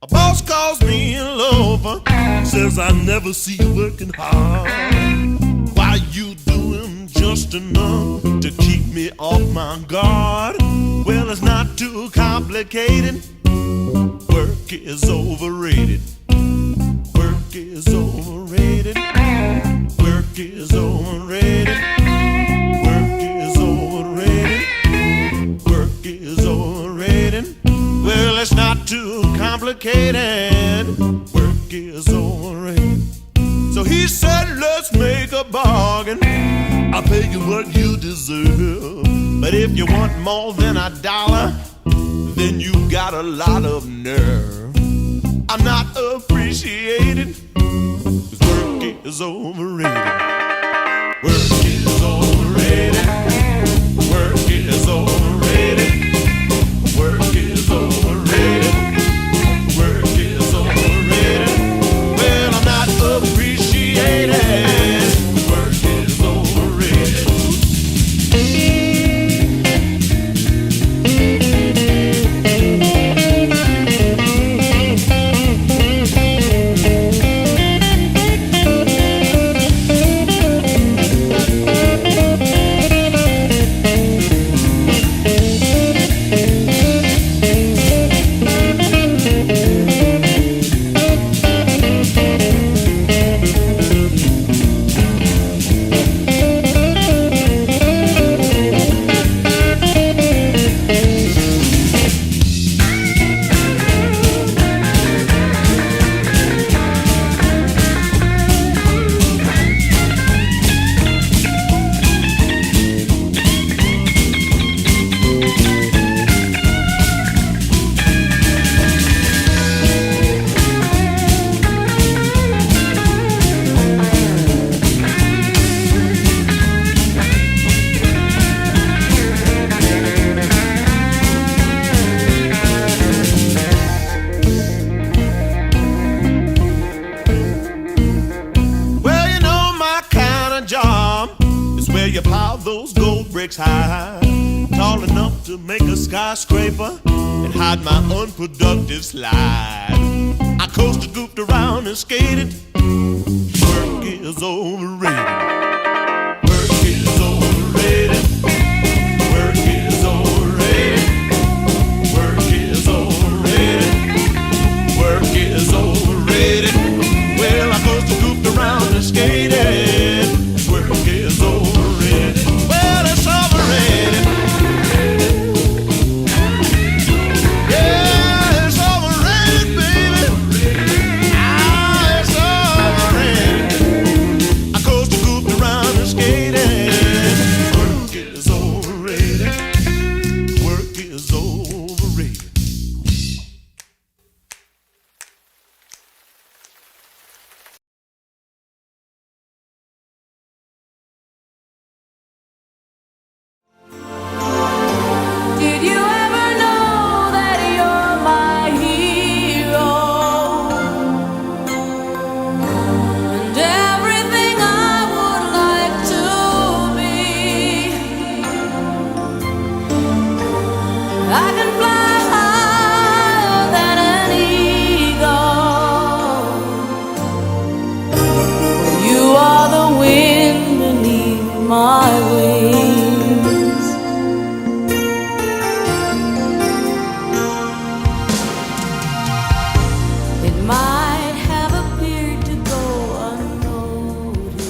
A boss calls me a loafer, says I never see you working hard. Why you doing just enough to keep me off my guard? Well, it's not too complicated. Work is overrated. Work is overrated. Work is overrated. Work is overrated. Work is overrated. Well, it's not too complicated. Work is overrated. So he said, let's make a bargain. I'll pay you what you deserve. But if you want more than $1, then you got a lot of nerve. I'm not appreciated, 'cause work is overrated. Work is overrated. Work is overrated. Work is overrated. Work is overrated. Well, I'm not appreciated. Work is overrated. You pile those gold bricks high, tall enough to make a skyscraper, and hide my unproductive slide. I coasted, goofed around, and skated. Work is overrated. Work is overrated. Work is overrated. Work is overrated. Work is overrated. Well, I coasted, goofed around, and skated. Work is overrated. Well, it's overrated. Yeah, it's overrated, baby. Ah, it's overrated. I coasted, goofed around, and skated. Work is overrated. Work is overrated. My wings. It might have appeared to go unnoticed,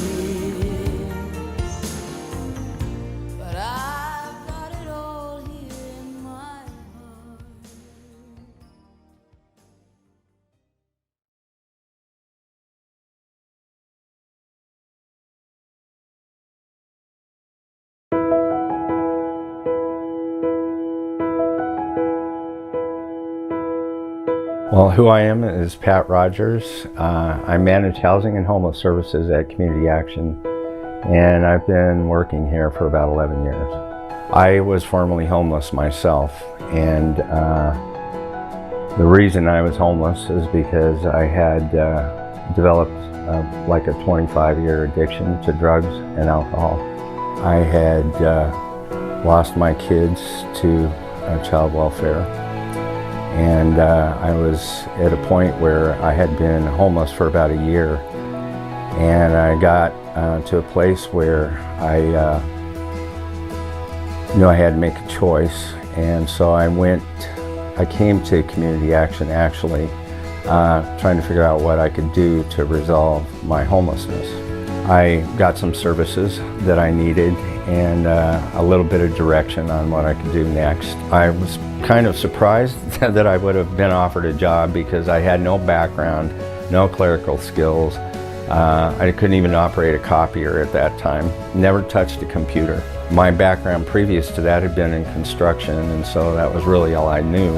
but I've got it all here in my heart. Well, who I am is Pat Rogers. I manage housing and homeless services at Community Action, and I've been working here for about 11 years. I was formerly homeless myself, and the reason I was homeless is because I had developed like a 25-year addiction to drugs and alcohol. I had lost my kids to child welfare. And I was at a point where I had been homeless for about a year, and I got to a place where I knew I had to make a choice. And so I came to Community Action actually, trying to figure out what I could do to resolve my homelessness. I got some services that I needed and a little bit of direction on what I could do next. I was kind of surprised that I would have been offered a job because I had no background, no clerical skills. I couldn't even operate a copier at that time, never touched a computer. My background previous to that had been in construction, and so that was really all I knew.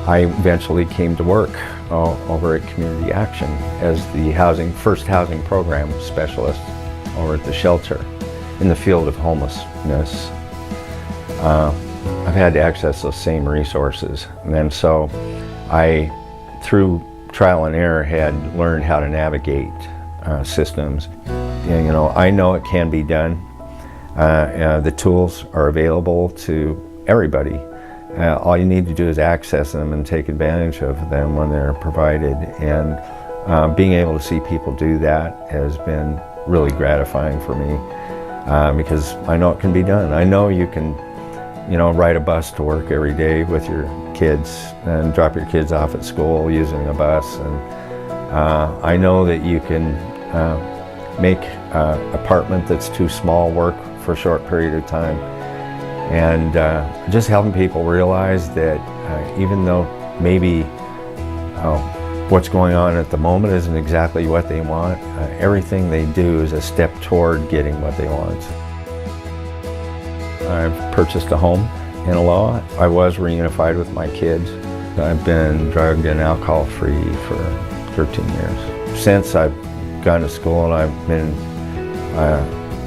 I eventually came to work over at Community Action as the first housing program specialist over at the shelter in the field of homelessness. I've had to access those same resources, and so I, through trial and error, had learned how to navigate systems. And, I know it can be done. The tools are available to everybody. All you need to do is access them and take advantage of them when they're provided. And being able to see people do that has been really gratifying for me because I know it can be done. I know you can, ride a bus to work every day with your kids and drop your kids off at school using a bus. And I know that you can make an apartment that's too small work for a short period of time. And just helping people realize that even though maybe what's going on at the moment isn't exactly what they want, everything they do is a step toward getting what they want. I've purchased a home in Aloha. I was reunified with my kids. I've been drug and alcohol free for 13 years. Since I've gone to school and I've been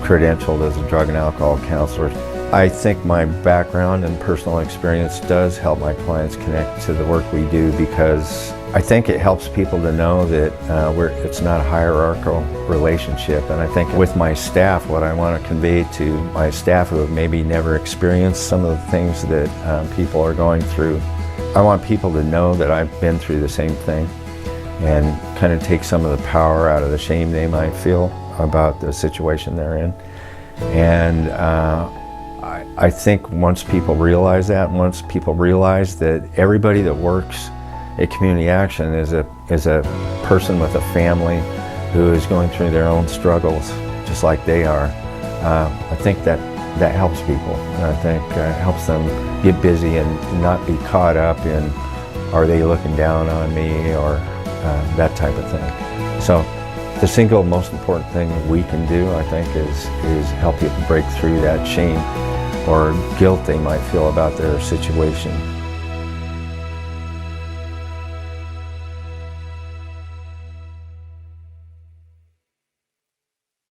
credentialed as a drug and alcohol counselor, I think my background and personal experience does help my clients connect to the work we do, because I think it helps people to know that it's not a hierarchical relationship. And I think with my staff, what I want to convey to my staff who have maybe never experienced some of the things that people are going through, I want people to know that I've been through the same thing and kind of take some of the power out of the shame they might feel about the situation they're in. And I think once people realize that, once people realize that everybody that works at Community Action is a person with a family who is going through their own struggles, just like they are, I think that helps people. And I think it helps them get busy and not be caught up in, are they looking down on me, or that type of thing. So the single most important thing we can do, I think, is help people break through that shame or guilt they might feel about their situation.